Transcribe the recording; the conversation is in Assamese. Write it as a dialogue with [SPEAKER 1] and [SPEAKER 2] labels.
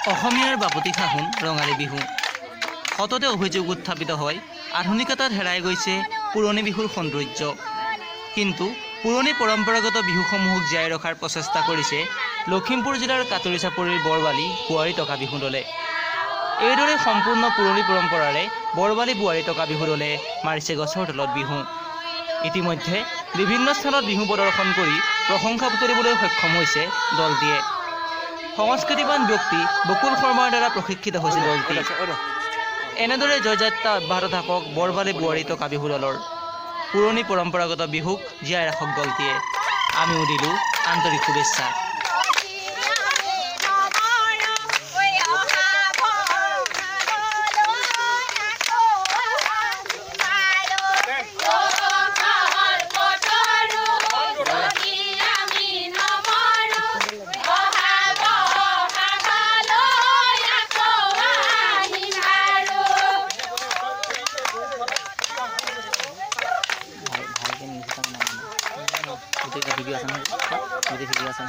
[SPEAKER 1] অসমীয়াৰ বাপতি সাহোন ৰঙালী বিহু সততে অভিযোগ উত্থাপিত হয় আধুনিকতাত হেৰাই গৈছে পুৰণি বিহুৰ সৌন্দৰ্য। কিন্তু পুৰণি পৰম্পৰাগত বিহুসমূহক জীয়াই ৰখাৰ প্ৰচেষ্টা কৰিছে লখিমপুৰ জিলাৰ কাটৰি চাপৰিৰ বৰবালি বোৱাৰী টকা বিহু দলে। এইদৰে সম্পূৰ্ণ পুৰণি পৰম্পৰাৰে বৰবালি বোৱাৰী টকা বিহু দলে মাৰিছে গছৰ তলত বিহু। ইতিমধ্যে বিভিন্ন স্থানত বিহু প্ৰদৰ্শন কৰি প্ৰশংসা বুটলিবলৈ সক্ষম হৈছে দলটিয়ে। সংস্কৃতিবান ব্যক্তি বকুল শৰ্মাৰ দ্বাৰা প্ৰশিক্ষিত হৈছে দলটি। এনেদৰে জয়যাত্ৰা অব্যাহত থাকক বৰবালি বোৱাৰী টকা বিহু দলৰ। পুৰণি পৰম্পৰাগত বিহুক জীয়াই ৰাখক দলটিয়ে। আমিও দিলোঁ আন্তৰিক শুভেচ্ছা। ভিডিও আছে